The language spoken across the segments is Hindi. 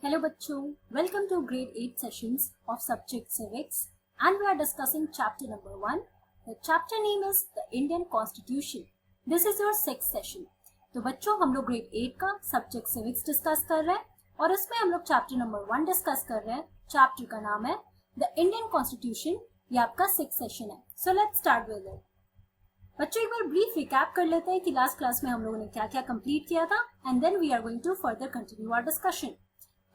Hello bachcho, welcome to grade 8 sessions of subject civics and we are discussing chapter number 1. The chapter name is the Indian Constitution. This is your 6th session. तो बच्चों हम लोग grade 8 का subject civics डिस्कस कर रहे हैं और इसमें हम लोग chapter number 1 डिस्कस कर रहे हैं. चैप्टर का नाम है The Indian Constitution. ये आपका 6th सेशन है. So let's start with it. बच्चों एक बार ब्रीफ रिकैप कर लेते हैं कि लास्ट क्लास में हम लोगों ने क्या क्या कंप्लीट किया था and then we are going to further continue our discussion.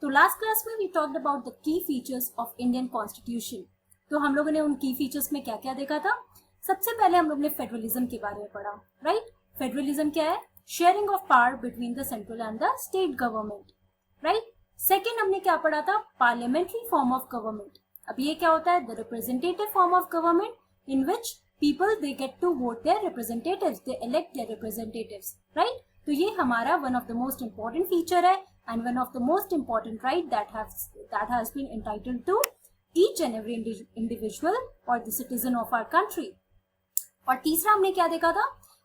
तो लास्ट क्लास में we talked about the key features of Indian constitution. तो हम लोगों ने उन की फीचर्स में क्या क्या देखा था. सबसे पहले हम लोग ने फेडरलिज्म के बारे में पढ़ा. राइट, फेडरलिज्म क्या है? Sharing of power between the central and the state government. Right. Second हमने क्या पढ़ा था? Parliamentary form of government. अब ये क्या होता है? The representative form of government in which people they get to vote their representatives, they elect their representatives, right? तो ये हमारा one of the most important feature है and one of the most important right that has been entitled to each and every individual or the citizen of our country. और तीसरा हमने क्या देखा था?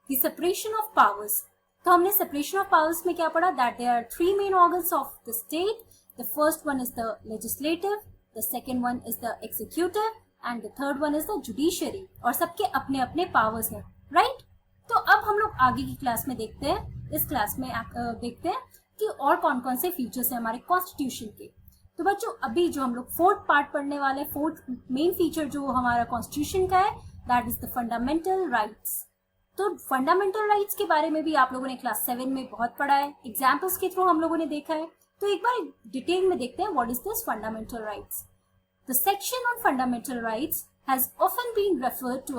The separation of powers. तो हमने separation of powers में क्या पढ़ा? That there are three main organs of the state. The first one is the legislative, the second one is the executive and the third one is the judiciary. और सबके अपने अपने पावर्स हैं. राइट. तो अब हम लोग आगे की क्लास में देखते हैं, इस क्लास में देखते हैं कि और कौन कौन से फीचर्स हैं हमारे कॉन्स्टिट्यूशन के. तो बच्चों अभी जो हम लोग फोर्थ पार्ट पढ़ने वाले, फोर्थ मेन फीचर जो हमारा कॉन्स्टिट्यूशन का है, that is the fundamental rights. तो फंडामेंटल राइट्स के बारे में भी आप लोगों ने क्लास 7 में बहुत पढ़ा है, एग्जाम्पल्स के थ्रू हम लोगों ने देखा है. तो एक बार डिटेल में देखते हैं what is this fundamental rights. The section on fundamental rights has often been referred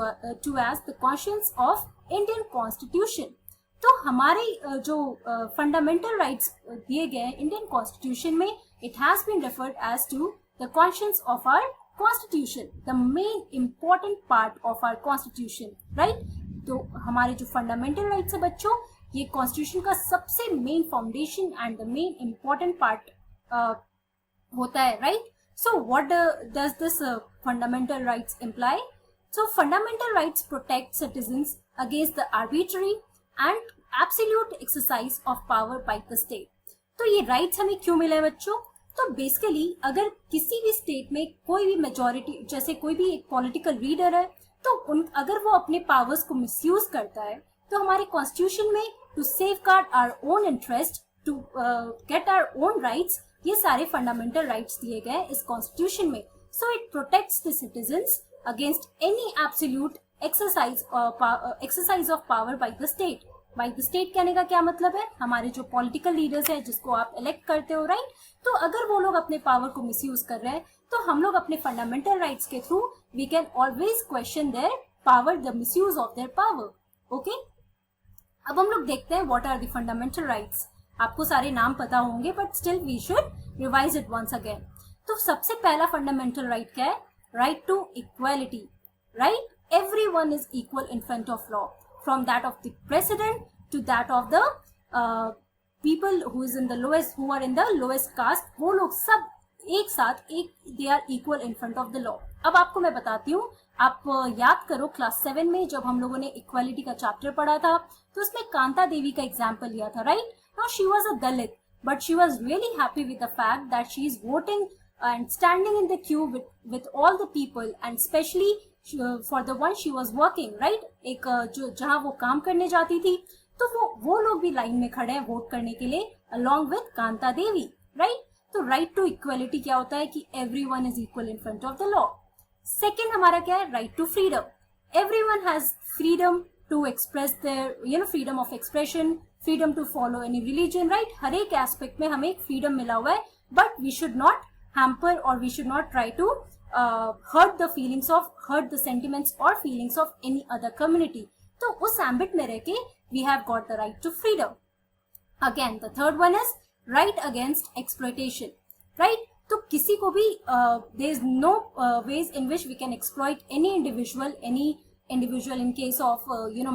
to as the conscience of Indian Constitution. तो हमारे जो fundamental rights दिए गए हैं Indian Constitution में, it has been referred as to the conscience of our Constitution, the main important part of our Constitution, right? तो हमारे जो fundamental rights है बच्चों, ये Constitution का सबसे main foundation and the main important part होता है, right? So what does this fundamental rights imply? So fundamental rights protect citizens against the arbitrary and absolute exercise of power by the state. तो ये rights हमें क्यों मिले बच्चों? तो basically अगर किसी भी state में कोई भी majority, जैसे कोई भी एक political leader है, तो अगर वो अपने powers को misuse करता है, तो हमारे constitution में to safeguard our own interest, to get our own rights, ये सारे फंडामेंटल राइट्स दिए गए इस कॉन्स्टिट्यूशन में. So it protects the citizens against any absolute exercise of power by the state. By the state कहने का क्या मतलब है? हमारे जो पॉलिटिकल लीडर्स हैं जिसको आप इलेक्ट करते हो, राइट? तो अगर वो लोग अपने पावर को मिसयूज कर रहे हैं, तो हम लोग अपने फंडामेंटल राइट्स के through we can always question their power, the misuse of their power. Okay, अब हम लोग देखते हैं what are the fundamental rights. आपको सारे नाम पता होंगे but still we should revise it once again. तो सबसे पहला फंडामेंटल राइट क्या है? Right to equality. Right, everyone is equal in front of law, from that of the president to that of the people who is in the lowest, who are in the lowest caste. वो लोग सब एक साथ they are equal in front of the law. अब आपको मैं बताती हूँ, आप याद करो क्लास 7 में जब हम लोगों ने इक्वालिटी का चैप्टर पढ़ा था, तो उसमें कांता देवी का एग्जाम्पल लिया था. Right. Now she was a Dalit, but she was really happy with the fact that she is voting and standing in the queue with all the people, and especially for the one she was working, right? एक जो जहाँ वो काम करने जाती थी, तो वो लोग भी लाइन में खड़े हैं वोट करने के लिए along with Kanta Devi, right? तो right to equality क्या होता है कि everyone is equal in front of the law. Second हमारा क्या है? Right to freedom. Everyone has freedom to express their, freedom of expression, freedom to follow any religion, right? हर एक एस्पेक्ट में हमें एक फ्रीडम मिला हुआ है, but we should not hamper और we should not try to hurt the sentiments or feelings of any other community. तो उस एम्बिट में रह के we have got the right to freedom. Again, the third one is right against exploitation, right? तो किसी को भी there is no ways in which we can exploit any individual in case of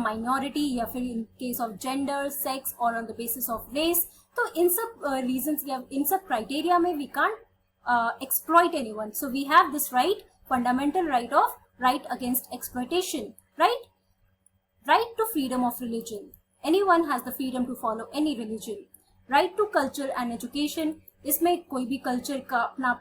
minority, या फिर in case of gender, sex or on the basis of race. तो इन सब reasons, इन सब criteria में we can't exploit anyone. So we have this right, fundamental right of right against exploitation, right? Right to freedom of religion. Anyone has the freedom to follow any religion. Right to culture and education, इसमें कोई भी कल्चर का अपना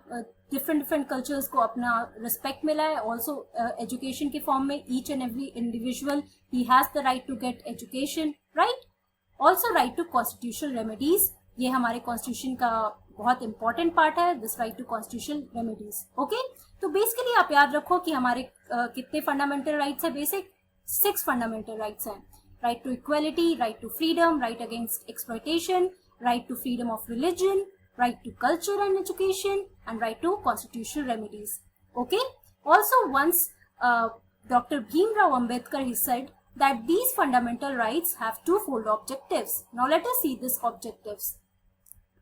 डिफरेंट कल्चर्स को अपना रिस्पेक्ट मिला है. ऑल्सो एजुकेशन के फॉर्म में ईच एंड एवरी इंडिविजुअल ही has the right to get education, right. Also right to constitutional remedies, ये हमारे कॉन्स्टिट्यूशन का बहुत इंपॉर्टेंट पार्ट है, this right to constitutional remedies. Okay, तो बेसिकली आप याद रखो कि हमारे कितने फंडामेंटल राइट्स है, बेसिक 6 फंडामेंटल राइट्स हैं. Right to equality, right to freedom, right against exploitation, right to freedom of religion, right to culture and education, and right to constitutional remedies. Okay, also once Dr. Bhimrao Ambedkar, he said that these fundamental rights have twofold objectives. Now let us see these objectives.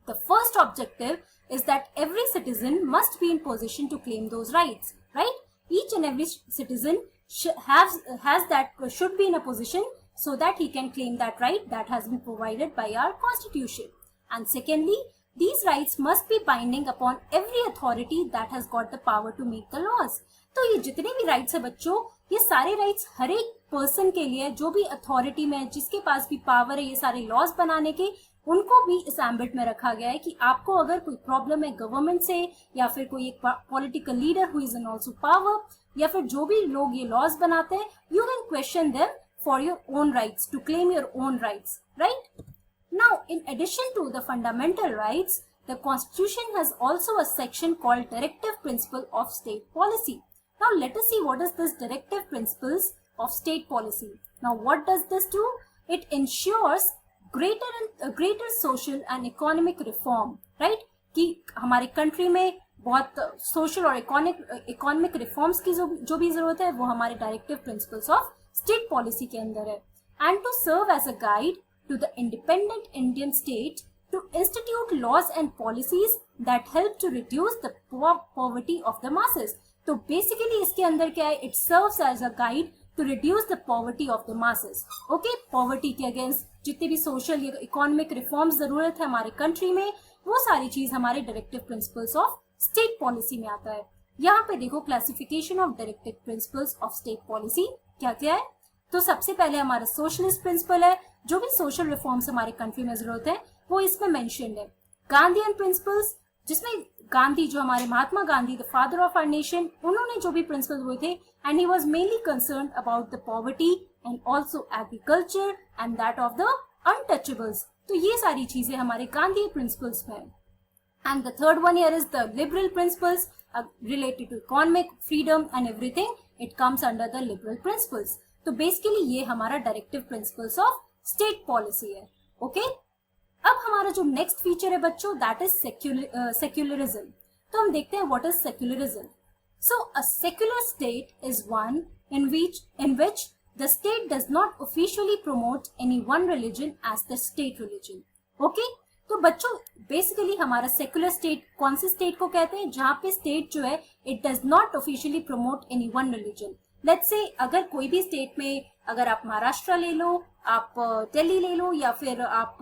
The first objective is that every citizen must be in position to claim those rights, right? Each and every citizen should be in a position so that he can claim that right that has been provided by our constitution. And secondly, these rights must be binding upon every authority that has got the power to make the laws. तो ये जितने भी राइट्स है बच्चों, ये सारे राइट्स हर एक पर्सन के लिए, जो भी अथॉरिटी में, जिसके पास भी पावर है ये सारे लॉज बनाने के, उनको भी इस एम्बिट में रखा गया है कि आपको अगर कोई प्रॉब्लम है गवर्नमेंट से, या फिर कोई एक political leader who is in also power, या फिर जो भी लोग ये लॉज बनाते हैं, you can question them for your own rights, to claim your own rights, right. Now, in addition to the fundamental rights, the Constitution has also a section called Directive Principle of State Policy. Now, let us see what is this Directive Principles of State Policy. Now, what does this do? It ensures greater social and economic reform, right? कि हमारे कंट्री में बहुत सोशल और इकोनॉमिक रिफॉर्म्स की जो भी जरूरत है वो हमारे directive principles of state policy के अंदर है. And to serve as a guide to the independent Indian state to institute laws and policies that help to reduce the poverty of the masses. तो basically इसके अंदर क्या है, it serves as a guide to reduce the poverty of the masses. Okay, poverty के अगेंस्ट जितने भी सोशल या इकोनॉमिक रिफॉर्म्स जरूरत है हमारे कंट्री में, वो सारी चीज हमारे directive principles of state policy में आता है. यहाँ पे देखो classification of directive principles of state policy क्या क्या है. तो सबसे पहले हमारा सोशलिस्ट प्रिंसिपल है, जो भी सोशल रिफॉर्म्स हमारे कंट्री में जरूरत है वो इसमें मेंशन्ड है. गांधीयन प्रिंसिपल्स, जिसमें गांधी, जो हमारे Mahatma Gandhi, the father of our nation, उन्होंने जो भी प्रिंसिपल्स हुए थे, and he was mainly concerned about the poverty and also agriculture and that of the untouchables. तो ये सारी चीजें हमारे गांधी प्रिंसिपल्स में. And the third one here is the liberal principles related to economic freedom and everything, it comes under the liberal principles. तो बेसिकली ये हमारा directive principles of state policy है. ओके, अब हमारा जो नेक्स्ट फीचर है बच्चों, दैट इज सेक्युलरिज्म. तो हम देखते हैं what is secularism. So a secular state is one in which the state does not officially promote any one religion as the state religion. Okay? तो बच्चों बेसिकली हमारा सेक्युलर स्टेट कौन से स्टेट को कहते हैं, जहां पे स्टेट जो है it does not officially promote any one religion. Let's say अगर कोई भी स्टेट में, अगर आप महाराष्ट्र ले लो, आप दिल्ली ले लो, या फिर आप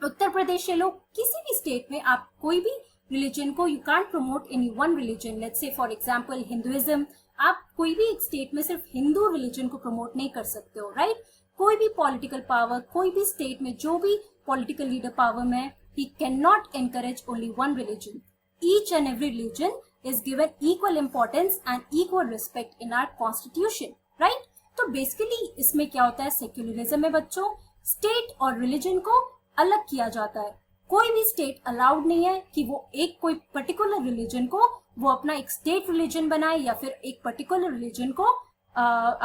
उत्तर प्रदेश ले लो, किसी भी स्टेट में आप कोई भी रिलीजन को, you can't promote any one religion. Let's say for example Hinduism, आप कोई भी एक स्टेट में सिर्फ हिंदू रिलीजन को प्रमोट नहीं कर सकते हो, राइट? कोई भी पॉलिटिकल पावर, कोई भी स्टेट में जो भी पॉलिटिकल लीडर पावर में, he cannot encourage only one religion. Each and every religion is given equal importance and equal respect in our constitution, right? तो बेसिकली इसमें क्या होता है, सेक्युलरिज्म में बच्चों स्टेट और रिलीजन को अलग किया जाता है. कोई भी स्टेट अलाउड नहीं है कि वो एक कोई पर्टिकुलर रिलीजन को वो अपना एक स्टेट रिलीजन बनाए, या फिर एक पर्टिकुलर रिलीजन को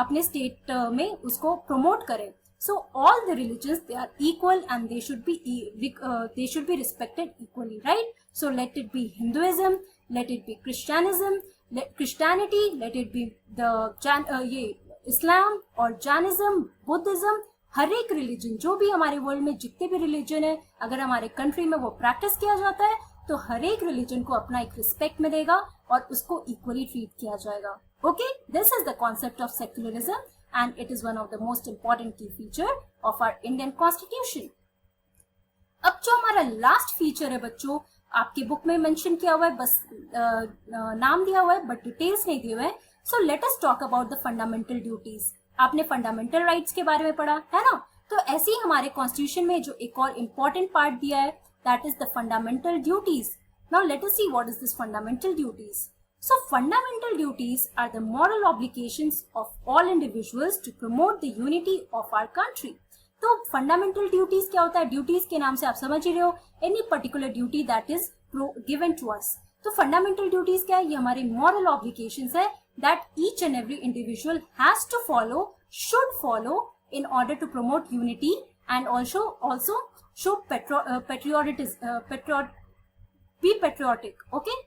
अपने स्टेट में उसको प्रमोट करे. So all the religions, they are equal and they should be respected equally, right? So let it be Hinduism, let it be Christianity, let it be the Islam और Jainism, Buddhism. हर एक रिलीजन, जो भी हमारे वर्ल्ड में जितने भी रिलीजन है, अगर हमारे कंट्री में वो प्रैक्टिस किया जाता है तो हर एक रिलीजन को अपना एक रिस्पेक्ट मिलेगा और उसको इक्वली ट्रीट किया जाएगा. Okay, this is the concept of secularism and it is one of the most important key feature of our Indian Constitution. अब जो हमारा लास्ट फीचर है बच्चों, आपके बुक में मेंशन किया हुआ है, बस नाम दिया हुआ है बट डिटेल्स नहीं दिए हुए हैं. So let us talk about the fundamental duties. आपने फंडामेंटल राइट्स के बारे में पढ़ा है ना, तो ऐसे ही हमारे कॉन्स्टिट्यूशन में जो एक और इम्पॉर्टेंट पार्ट दिया है, that is the fundamental duties. Now let us see what is this fundamental duties. So fundamental duties are the moral obligations of all individuals to promote the unity of our country. तो fundamental duties क्या होता है? Duties के नाम से आप समझ ही रहे हो, any particular duty that is given to us. तो fundamental duties क्या है? ये हमारे moral obligations है that each and every individual has to follow, should follow in order to promote unity and also show be patriotic. Okay?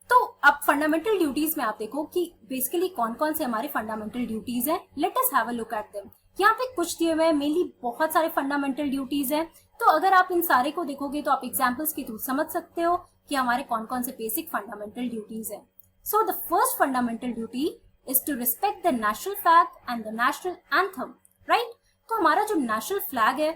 तो अब फंडामेंटल ड्यूटीज में आप देखो कि बेसिकली कौन कौन से हमारे फंडामेंटल ड्यूटीज हैं. Let us have a look at them. यहाँ पे कुछ दिए हुए हैं, मेनली बहुत सारे फंडामेंटल ड्यूटीज हैं. तो अगर आप इन सारे को देखोगे तो आप एग्जांपल्स के थ्रू समझ सकते हो कि हमारे कौन कौन से बेसिक फंडामेंटल ड्यूटीज हैं. So the first fundamental duty is to respect the national flag and the national anthem. Right. तो हमारा जो नेशनल फ्लैग है,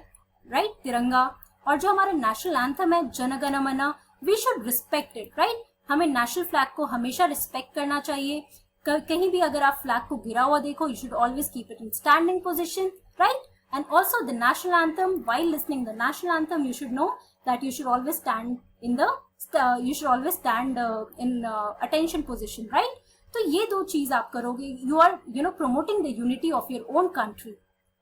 राइट, तिरंगा, और जो हमारा नेशनल एंथम है, Jana Gana Mana, we should respect it. Right. हमें नेशनल फ्लैग को हमेशा रिस्पेक्ट करना चाहिए. कहीं भी अगर आप फ्लैग को गिरा हुआ देखो, you should always keep it in standing position. Right. And also the national anthem, while listening the national anthem you should know that you should always stand in attention position. Right. तो ये दो चीज आप करोगे, you are promoting the unity of your own country.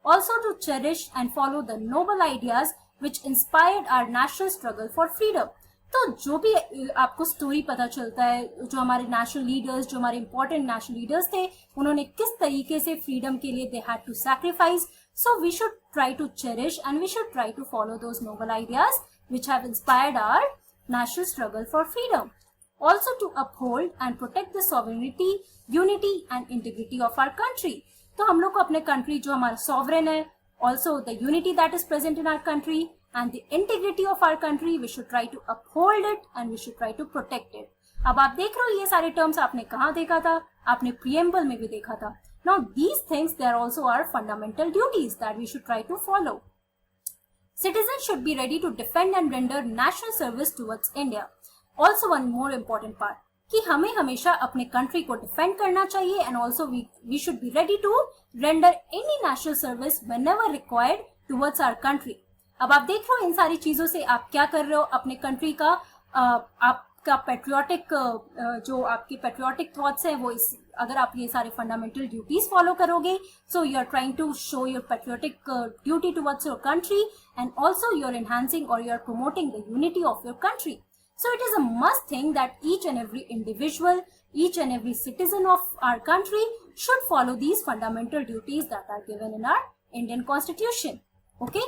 Also to cherish and follow the noble ideas which inspired our national struggle for freedom. तो जो भी आपको स्टोरी पता चलता है, जो हमारे नेशनल लीडर्स, जो हमारे इंपॉर्टेंट नेशनल लीडर्स थे, उन्होंने किस तरीके से फ्रीडम के लिए they had to sacrifice. So we should try to cherish and we should try to follow those noble ideas which have inspired our national struggle for freedom. Also to uphold and protect the sovereignty, unity and integrity of our country. तो हम लोग को अपने country जो हमारा sovereign है, also the unity that is present in our country and the integrity of our country, we should try to uphold it and we should try to protect it. अब आप देख रहे हो ये सारे terms आपने कहाँ देखा था? आपने preamble में भी देखा था. Now these things, they are also our fundamental duties that we should try to follow. Citizens should be ready to defend and render national service towards India. Also one more important part, कि हमें हमेशा अपने country को defend करना चाहिए and also we should be ready to render any national service whenever required towards our country. अब आप देख रहे हो इन सारी चीजों से आप क्या कर रहे हो, अपने कंट्री का आपका पेट्रियोटिक जो आपके पेट्रियोटिक थॉट्स है वो अगर आप ये सारे फंडामेंटल ड्यूटीज फॉलो करोगे, so you are trying to show your patriotic duty towards your country and also you are enhancing और you are promoting the unity of your country. So it is a must thing that each and every individual, each and every citizen of our country should follow these fundamental duties that are given in our Indian Constitution. Okay?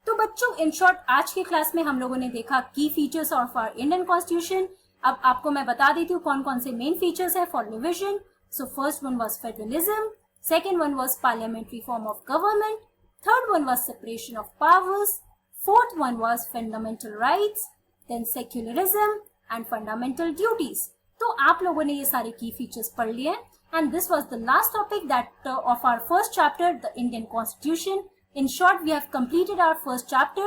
तो बच्चों इन शॉर्ट आज के क्लास में हम लोगों ने देखा की features of our Indian constitution. अब आपको मैं बता देती हूँ कौन कौन से मेन फीचर्स है for division. So first one was federalism, second one was parliamentary form of government, third one was separation of powers, fourth one was fundamental rights, then secularism and fundamental duties. तो आप लोगों ने ये सारे की फीचर्स पढ़ लिए and this was the last topic that of our first chapter, the Indian constitution. In short, we have completed our first chapter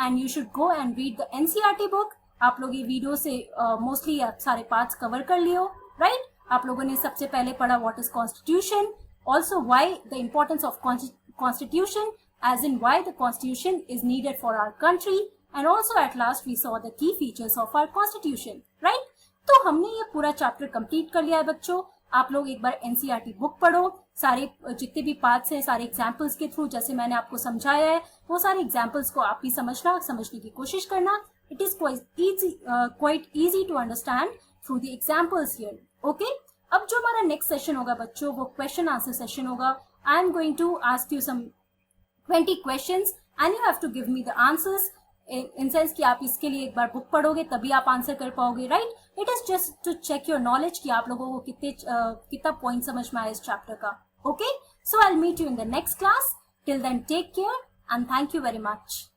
and you should go and read the NCERT book. आप लोग ये वीडियो से मोस्टली सारे पार्ट्स कवर कर लियो, राइट. आप लोगों ने सबसे पहले पढ़ा what is constitution, also why the importance of constitution, as in why the constitution is needed for our country, and also at last we saw the key features of our constitution, right. तो हमने ये पूरा चैप्टर कंप्लीट कर लिया है बच्चों. आप लोग एक बार एनसीईआरटी बुक पढ़ो, सारे जितने भी पार्ट्स हैं सारे एग्जाम्पल्स के थ्रू जैसे मैंने आपको समझाया है वो सारे एग्जाम्पल्स को आप भी समझने की कोशिश करना. It is quite easy to understand through the examples here. Okay. अब जो हमारा नेक्स्ट सेशन होगा बच्चों वो क्वेश्चन आंसर सेशन होगा. I am going to ask you some 20 questions and you have to give me the answers in sense कि आप इसके लिए एक बार बुक पढ़ोगे तभी आप आंसर कर पाओगे, right. It is just to check your knowledge कि आप लोगों को कितना पॉइंट समझ में आया इस चैप्टर का. Okay. So I will meet you in the next class. Till then take care and thank you very much.